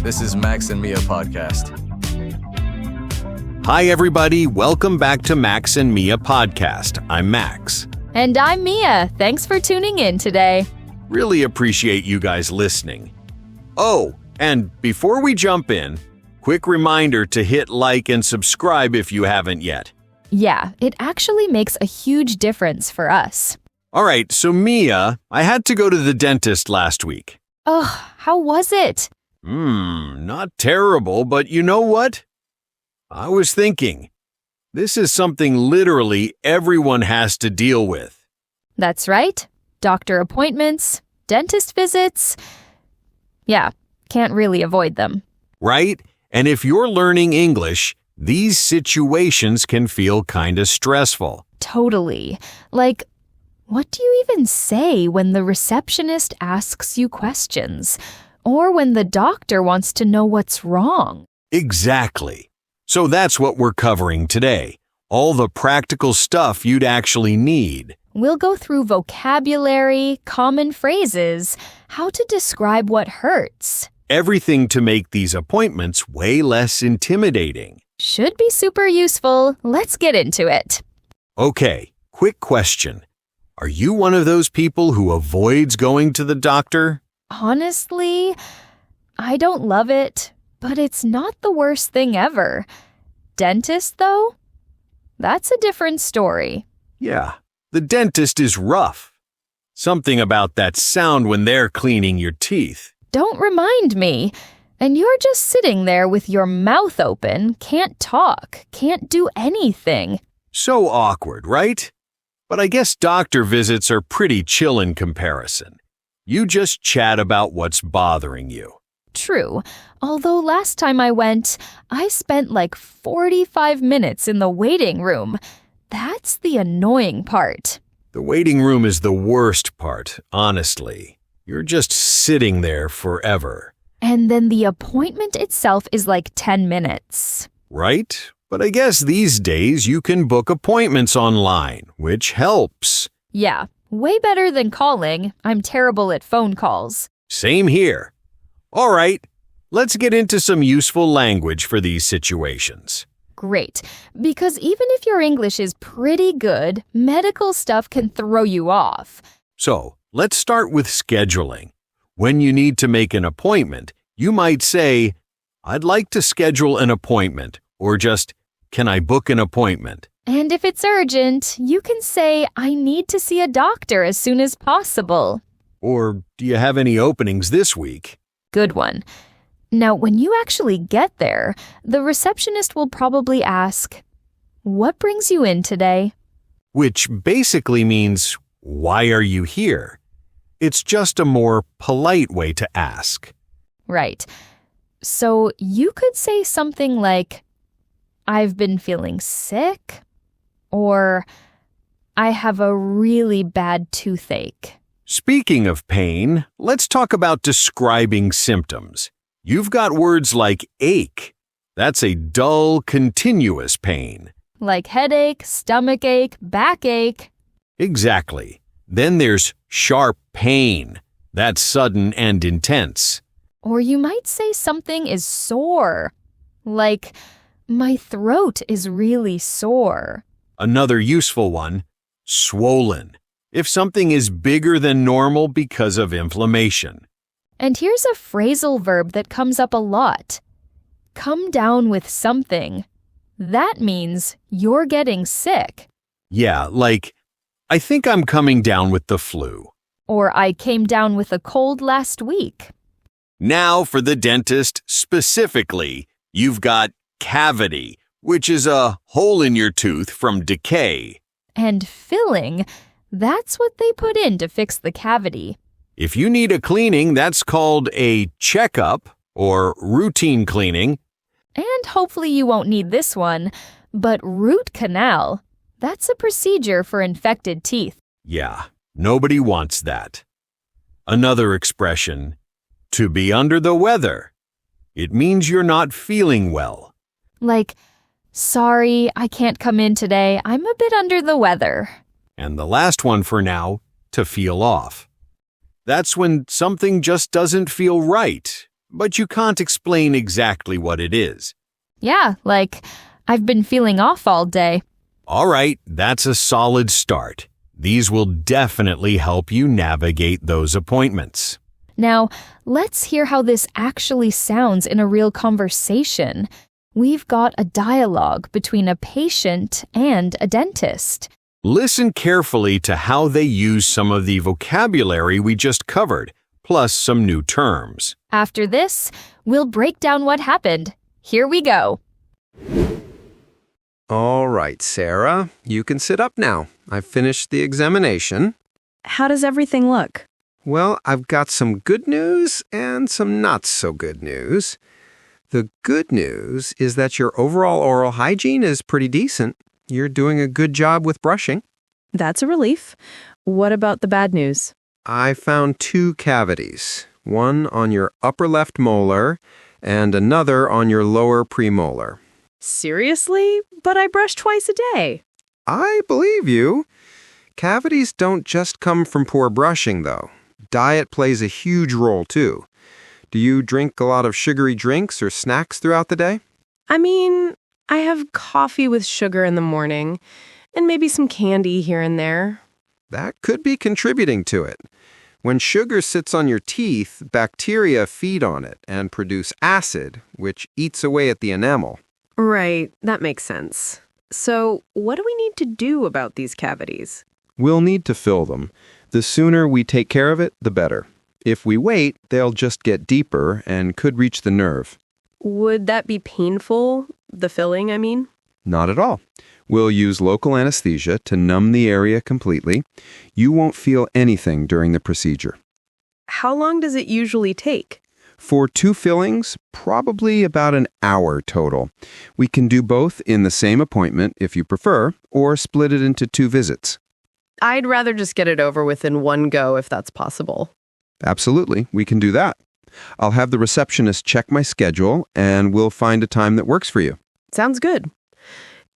This is Max and Mia podcast. Hi, everybody. Welcome back to Max and Mia podcast. I'm Max. And I'm Mia. Thanks for tuning in today. Really appreciate you guys listening. Oh, and before we jump in, quick reminder to hit like and subscribe if you haven't yet. Yeah, it actually makes a huge difference for us. All right, so Mia, I had to go to the dentist last week. Oh, how was it? Not terrible, but you know what? I was thinking, this is something literally everyone has to deal with. That's right. Doctor appointments, dentist visits. Yeah, can't really avoid them. Right? And if you're learning English, these situations can feel kind of stressful. Totally. Like, what do you even say when the receptionist asks you questions? Or when the doctor wants to know what's wrong? Exactly. So that's what we're covering today. All the practical stuff you'd actually need. We'll go through vocabulary, common phrases, how to describe what hurts. Everything to make these appointments way less intimidating. Should be super useful. Let's get into it. Okay, quick question. Are you one of those people who avoids going to the doctor? Honestly, I don't love it, but it's not the worst thing ever. Dentist, though? That's a different story. Yeah, the dentist is rough. Something about that sound when they're cleaning your teeth. Don't remind me. And you're just sitting there with your mouth open, can't talk, can't do anything. So awkward, right? But I guess doctor visits are pretty chill in comparison. You just chat about what's bothering you. True. Although last time I went, I spent like 45 minutes in the waiting room. That's the annoying part. The waiting room is the worst part, honestly. You're just sitting there forever. And then the appointment itself is like 10 minutes. Right? But I guess these days you can book appointments online, which helps. Yeah, way better than calling. I'm terrible at phone calls. Same here. All right, let's get into some useful language for these situations. Great, because even if your English is pretty good, medical stuff can throw you off. So, let's start with scheduling. When you need to make an appointment, you might say, "I'd like to schedule an appointment," or just, "Can I book an appointment?" And if it's urgent, you can say, "I need to see a doctor as soon as possible." Or, "Do you have any openings this week?" Good one. Now, when you actually get there, the receptionist will probably ask, "What brings you in today?" Which basically means, "Why are you here?" It's just a more polite way to ask. Right. So you could say something like, "I've been feeling sick," or "I have a really bad toothache." Speaking of pain, let's talk about describing symptoms. You've got words like ache. That's a dull, continuous pain. Like headache, stomachache, backache. Exactly. Then there's sharp pain. That's sudden and intense. Or you might say something is sore. Like, "My throat is really sore." Another useful one, swollen. If something is bigger than normal because of inflammation. And here's a phrasal verb that comes up a lot. Come down with something. That means you're getting sick. Yeah, like, "I think I'm coming down with the flu." Or "I came down with a cold last week." Now for the dentist specifically, you've got cavity, which is a hole in your tooth from decay. And filling, that's what they put in to fix the cavity. If you need a cleaning, that's called a checkup or routine cleaning. And hopefully you won't need this one, but root canal, that's a procedure for infected teeth. Yeah, nobody wants that. Another expression, to be under the weather. It means you're not feeling well. Like, "Sorry, I can't come in today. I'm a bit under the weather." And the last one for now, to feel off. That's when something just doesn't feel right. but you can't explain exactly what it is. Yeah, like, I've been feeling off all day. All right, that's a solid start. These will definitely help you navigate those appointments. Now, let's hear how this actually sounds in a real conversation. We've got a dialogue between a patient and a dentist. Listen carefully to how they use some of the vocabulary we just covered, plus some new terms. After this, we'll break down what happened. Here we go. All right, Sarah, you can sit up now. I've finished the examination. How does everything look? Well, I've got some good news and some not so good news. The good news is that your overall oral hygiene is pretty decent. You're doing a good job with brushing. That's a relief. What about the bad news? I found 2 cavities, one on your upper left molar and another on your lower premolar. Seriously? But I brush twice a day. I believe you. Cavities don't just come from poor brushing, though. Diet plays a huge role, too. Do you drink a lot of sugary drinks or snacks throughout the day? I mean, I have coffee with sugar in the morning and maybe some candy here and there. That could be contributing to it. When sugar sits on your teeth, bacteria feed on it and produce acid, which eats away at the enamel. Right, that makes sense. So, what do we need to do about these cavities? We'll need to fill them. The sooner we take care of it, the better. If we wait, they'll just get deeper and could reach the nerve. Would that be painful? The filling, I mean? Not at all. We'll use local anesthesia to numb the area completely. You won't feel anything during the procedure. How long does it usually take? For 2 fillings, probably about an hour total. We can do both in the same appointment if you prefer, or split it into 2 visits. I'd rather just get it over with in one go if that's possible. Absolutely, we can do that. I'll have the receptionist check my schedule, and we'll find a time that works for you. Sounds good.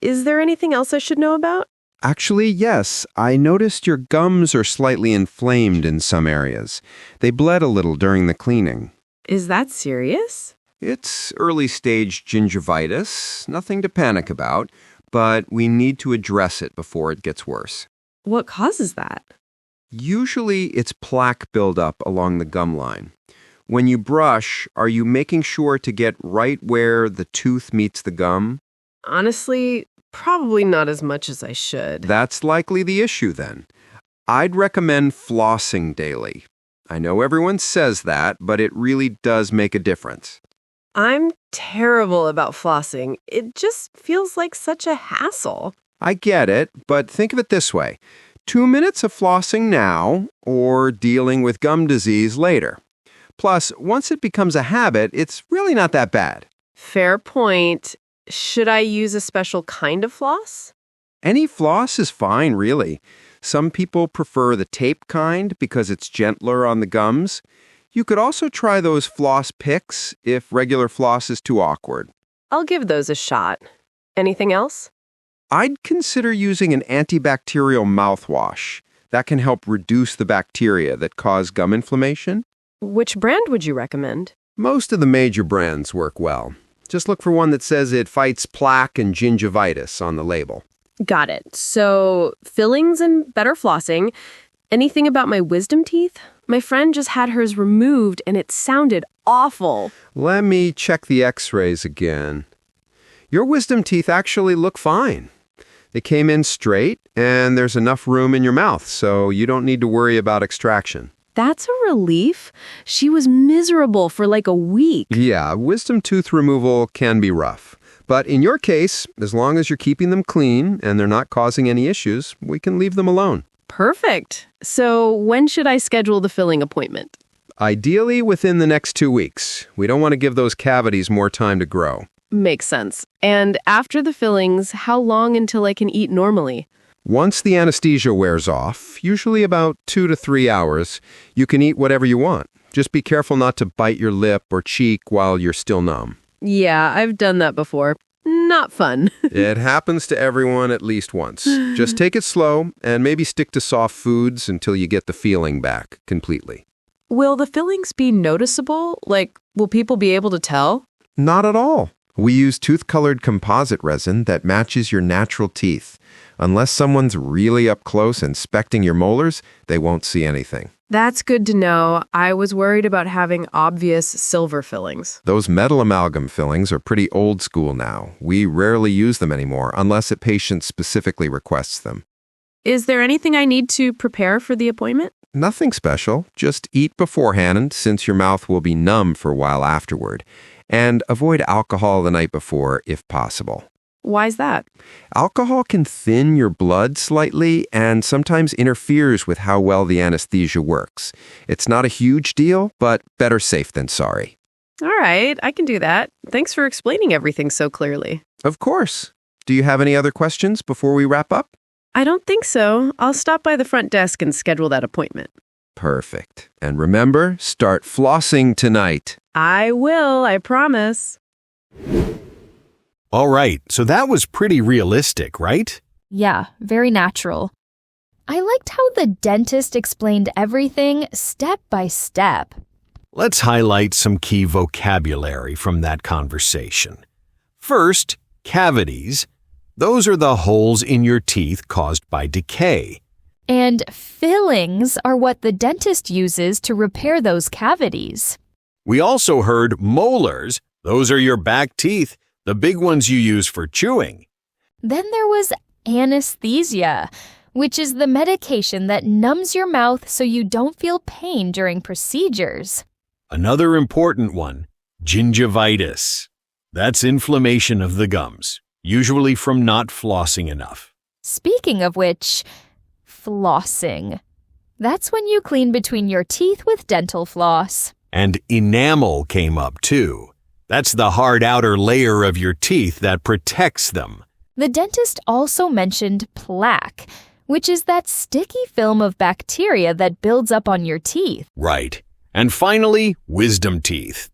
Is there anything else I should know about? Actually, yes. I noticed your gums are slightly inflamed in some areas. They bled a little during the cleaning. Is that serious? It's early-stage gingivitis, nothing to panic about, but we need to address it before it gets worse. What causes that? Usually, it's plaque buildup along the gum line. When you brush, are you making sure to get right where the tooth meets the gum? Honestly, probably not as much as I should. That's likely the issue then. I'd recommend flossing daily. I know everyone says that, but it really does make a difference. I'm terrible about flossing. It just feels like such a hassle. I get it, but think of it this way. 2 minutes of flossing now, or dealing with gum disease later. Plus, once it becomes a habit, it's really not that bad. Fair point. Should I use a special kind of floss? Any floss is fine, really. Some people prefer the tape kind because it's gentler on the gums. You could also try those floss picks if regular floss is too awkward. I'll give those a shot. Anything else? I'd consider using an antibacterial mouthwash. That can help reduce the bacteria that cause gum inflammation. Which brand would you recommend? Most of the major brands work well. Just look for one that says it fights plaque and gingivitis on the label. Got it. So, fillings and better flossing. Anything about my wisdom teeth? My friend just had hers removed and it sounded awful. Let me check the x-rays again. Your wisdom teeth actually look fine. They came in straight and there's enough room in your mouth, so you don't need to worry about extraction. That's a relief. She was miserable for like a week. Yeah, wisdom tooth removal can be rough. But in your case, as long as you're keeping them clean and they're not causing any issues, we can leave them alone. Perfect. So when should I schedule the filling appointment? Ideally within the next 2 weeks. We don't want to give those cavities more time to grow. Makes sense. And after the fillings, how long until I can eat normally? Once the anesthesia wears off, usually about 2 to 3 hours, you can eat whatever you want. Just be careful not to bite your lip or cheek while you're still numb. Yeah, I've done that before. Not fun. It happens to everyone at least once. Just take it slow and maybe stick to soft foods until you get the feeling back completely. Will the fillings be noticeable? Like, will people be able to tell? Not at all. We use tooth-colored composite resin that matches your natural teeth. Unless someone's really up close inspecting your molars, they won't see anything. That's good to know. I was worried about having obvious silver fillings. Those metal amalgam fillings are pretty old school now. We rarely use them anymore unless a patient specifically requests them. Is there anything I need to prepare for the appointment? Nothing special. Just eat beforehand since your mouth will be numb for a while afterward. And avoid alcohol the night before if possible. Why's that? Alcohol can thin your blood slightly and sometimes interferes with how well the anesthesia works. It's not a huge deal, but better safe than sorry. All right, I can do that. Thanks for explaining everything so clearly. Of course. Do you have any other questions before we wrap up? I don't think so. I'll stop by the front desk and schedule that appointment. Perfect. And remember, start flossing tonight. I will, I promise. All right, so that was pretty realistic, right? Yeah, very natural. I liked how the dentist explained everything step by step. Let's highlight some key vocabulary from that conversation. First, cavities. Those are the holes in your teeth caused by decay. And fillings are what the dentist uses to repair those cavities. We also heard molars. Those are your back teeth, the big ones you use for chewing. Then there was anesthesia, which is the medication that numbs your mouth so you don't feel pain during procedures. Another important one, gingivitis. That's inflammation of the gums, usually from not flossing enough. Speaking of which, flossing. That's when you clean between your teeth with dental floss. And enamel came up too. That's the hard outer layer of your teeth that protects them. The dentist also mentioned plaque, which is that sticky film of bacteria that builds up on your teeth. Right. And finally, wisdom teeth.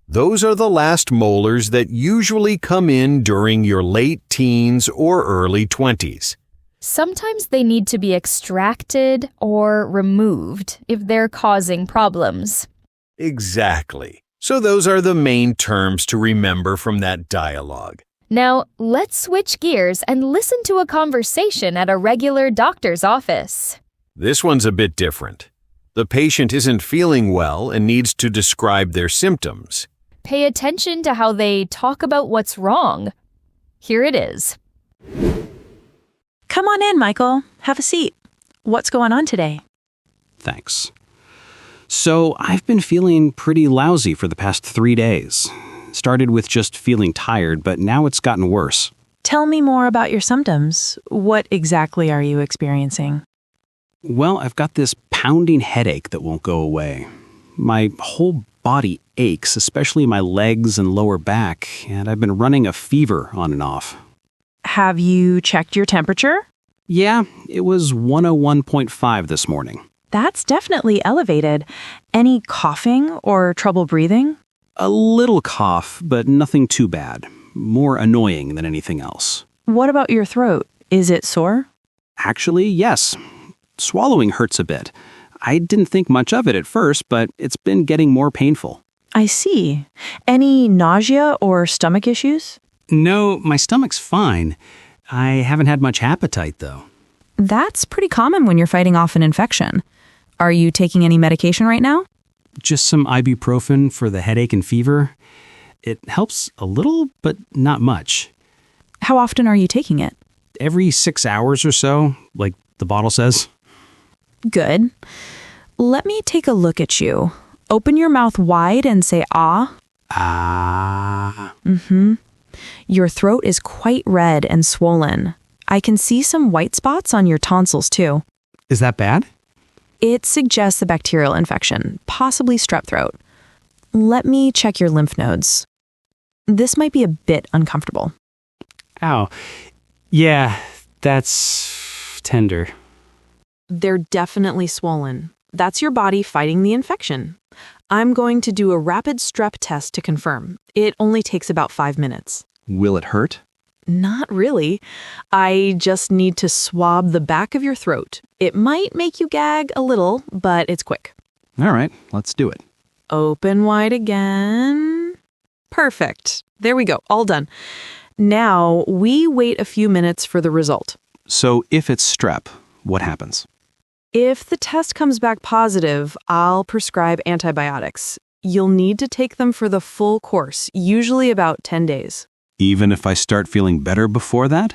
Those are the last molars that usually come in during your late teens or early 20s. Sometimes they need to be extracted or removed if they're causing problems. Exactly. So those are the main terms to remember from that dialogue. Now, let's switch gears and listen to a conversation at a regular doctor's office. This one's a bit different. The patient isn't feeling well and needs to describe their symptoms. Pay attention to how they talk about what's wrong. Here it is. Come on in, Michael. Have a seat. What's going on today? Thanks. So, I've been feeling pretty lousy for the past 3 days. Started with just feeling tired, but now it's gotten worse. Tell me more about your symptoms. What exactly are you experiencing? Well, I've got this pounding headache that won't go away. My whole body aches, especially my legs and lower back, and I've been running a fever on and off. Have you checked your temperature? Yeah, it was 101.5 this morning. That's definitely elevated. Any coughing or trouble breathing? A little cough, but nothing too bad. More annoying than anything else. What about your throat? Is it sore? Actually, yes. Swallowing hurts a bit. I didn't think much of it at first, but it's been getting more painful. I see. Any nausea or stomach issues? No, my stomach's fine. I haven't had much appetite, though. That's pretty common when you're fighting off an infection. Are you taking any medication right now? Just some ibuprofen for the headache and fever. It helps a little, but not much. How often are you taking it? Every 6 hours or so, like the bottle says. Good. Let me take a look at you. Open your mouth wide and say ah. Ah. Your throat is quite red and swollen. I can see some white spots on your tonsils too. Is that bad? It suggests a bacterial infection, possibly strep throat. Let me check your lymph nodes. This might be a bit uncomfortable. Ow. Yeah, that's tender. They're definitely swollen. That's your body fighting the infection. I'm going to do a rapid strep test to confirm. It only takes about 5 minutes. Will it hurt? Not really. I just need to swab the back of your throat. It might make you gag a little, but it's quick. All right, let's do it. Open wide again. Perfect. There we go. All done. Now, we wait a few minutes for the result. So if it's strep, what happens? If the test comes back positive, I'll prescribe antibiotics. You'll need to take them for the full course, usually about 10 days. Even if I start feeling better before that?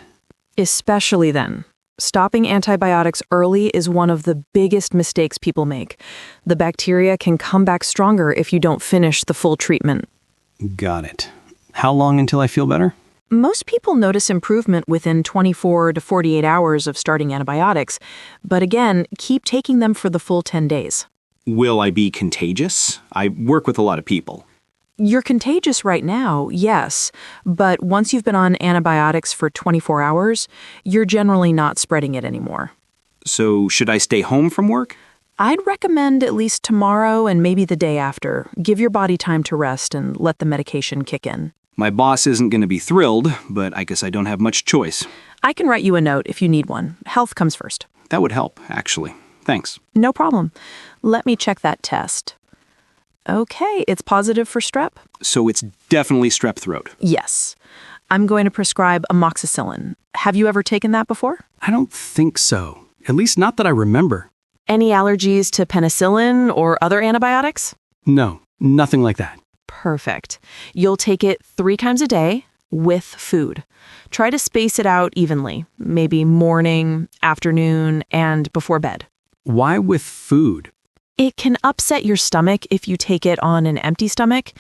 Especially then. Stopping antibiotics early is one of the biggest mistakes people make. The bacteria can come back stronger if you don't finish the full treatment. Got it. How long until I feel better? Most people notice improvement within 24 to 48 hours of starting antibiotics, but again, keep taking them for the full 10 days. Will I be contagious? I work with a lot of people. You're contagious right now, yes, but once you've been on antibiotics for 24 hours, you're generally not spreading it anymore. So should I stay home from work? I'd recommend at least tomorrow and maybe the day after. Give your body time to rest and let the medication kick in. My boss isn't going to be thrilled, but I guess I don't have much choice. I can write you a note if you need one. Health comes first. That would help, actually. Thanks. No problem. Let me check that test. Okay, it's positive for strep? So it's definitely strep throat. Yes. I'm going to prescribe amoxicillin. Have you ever taken that before? I don't think so. At least not that I remember. Any allergies to penicillin or other antibiotics? No, nothing like that. Perfect. You'll take it 3 times a day with food. Try to space it out evenly, maybe morning, afternoon, and before bed. Why with food? It can upset your stomach if you take it on an empty stomach.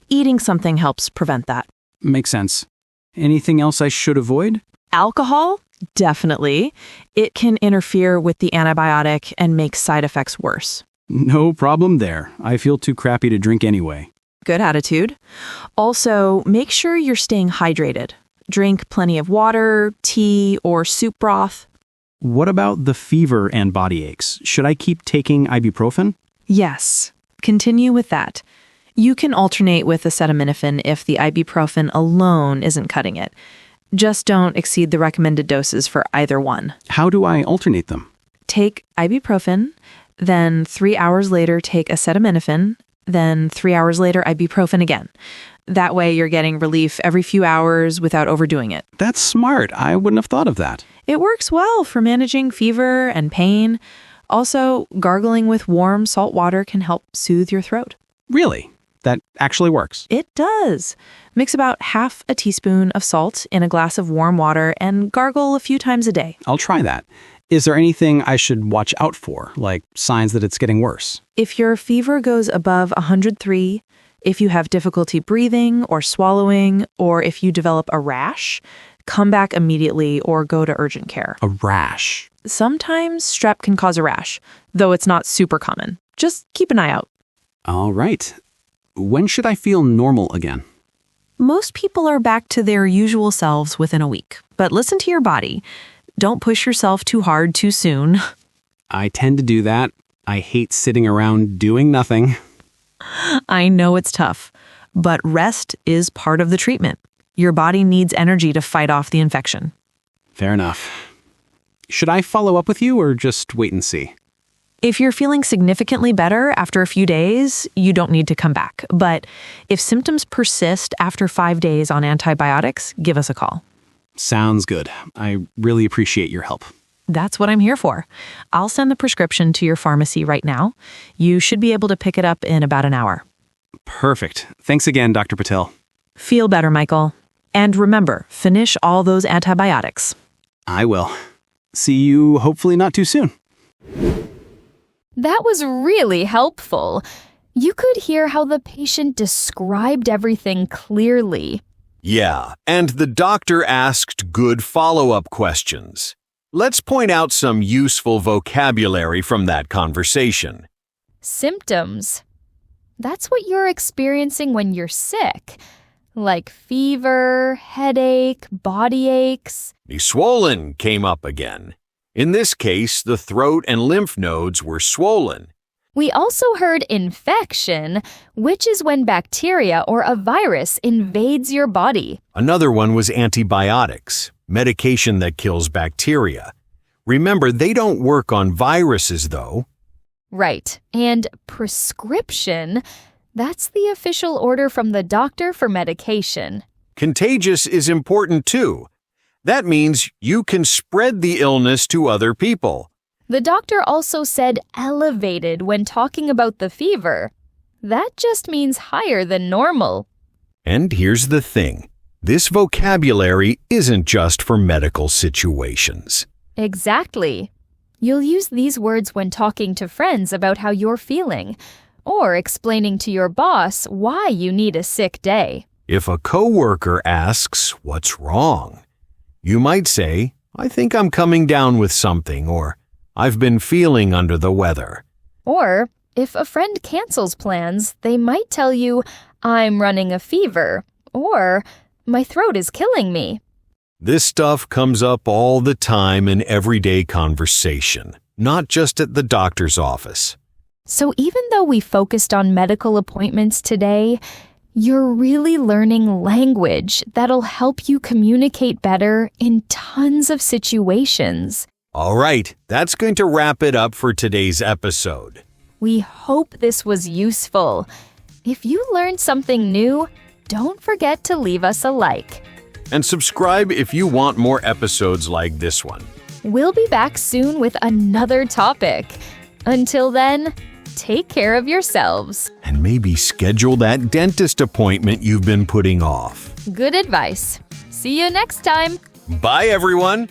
Eating something helps prevent that. Makes sense. Anything else I should avoid? Alcohol? Definitely. It can interfere with the antibiotic and make side effects worse. No problem there. I feel too crappy to drink anyway. Good attitude. Also, make sure you're staying hydrated. Drink plenty of water, tea, or soup broth. What about the fever and body aches? Should I keep taking ibuprofen? Yes. Continue with that. You can alternate with acetaminophen if the ibuprofen alone isn't cutting it. Just don't exceed the recommended doses for either one. How do I alternate them? Take ibuprofen, then 3 hours later take acetaminophen, then 3 hours later ibuprofen again. That way you're getting relief every few hours without overdoing it. That's smart. I wouldn't have thought of that. It works well for managing fever and pain. Also, gargling with warm salt water can help soothe your throat. Really? That actually works. It does. Mix about half a teaspoon of salt in a glass of warm water and gargle a few times a day. I'll try that. Is there anything I should watch out for, like signs that it's getting worse? If your fever goes above 103, if you have difficulty breathing or swallowing, or if you develop a rash, come back immediately or go to urgent care. A rash? Sometimes strep can cause a rash, though it's not super common. Just keep an eye out. All right. When should I feel normal again? Most people are back to their usual selves within a week, but listen to your body. Don't push yourself too hard too soon. I tend to do that. I hate sitting around doing nothing. I know it's tough, but rest is part of the treatment. Your body needs energy to fight off the infection. Fair enough. Should I follow up with you or just wait and see? If you're feeling significantly better after a few days, you don't need to come back. But if symptoms persist after 5 days on antibiotics, give us a call. Sounds good. I really appreciate your help. That's what I'm here for. I'll send the prescription to your pharmacy right now. You should be able to pick it up in about an hour. Perfect. Thanks again, Dr. Patel. Feel better, Michael. And remember, finish all those antibiotics. I will. See you hopefully not too soon. That was really helpful. You could hear how the patient described everything clearly. Yeah, and the doctor asked good follow-up questions. Let's point out some useful vocabulary from that conversation. Symptoms. That's what you're experiencing when you're sick. Like fever, headache, body aches. The swollen came up again. In this case, the throat and lymph nodes were swollen. We also heard infection, which is when bacteria or a virus invades your body. Another one was antibiotics, medication that kills bacteria. Remember, they don't work on viruses, though. Right. And prescription, that's the official order from the doctor for medication. Contagious is important too. That means you can spread the illness to other people. The doctor also said elevated when talking about the fever. That just means higher than normal. And here's the thing. This vocabulary isn't just for medical situations. Exactly. You'll use these words when talking to friends about how you're feeling, or explaining to your boss why you need a sick day. If a coworker asks, "What's wrong?" you might say, "I think I'm coming down with something," or "I've been feeling under the weather." Or, if a friend cancels plans, they might tell you, "I'm running a fever," or "My throat is killing me." This stuff comes up all the time in everyday conversation, not just at the doctor's office. So even though we focused on medical appointments today, you're really learning language that'll help you communicate better in tons of situations. All right, that's going to wrap it up for today's episode. We hope this was useful. If you learned something new, don't forget to leave us a like. And subscribe if you want more episodes like this one. We'll be back soon with another topic. Until then, take care of yourselves. And maybe schedule that dentist appointment you've been putting off. Good advice. See you next time. Bye, everyone.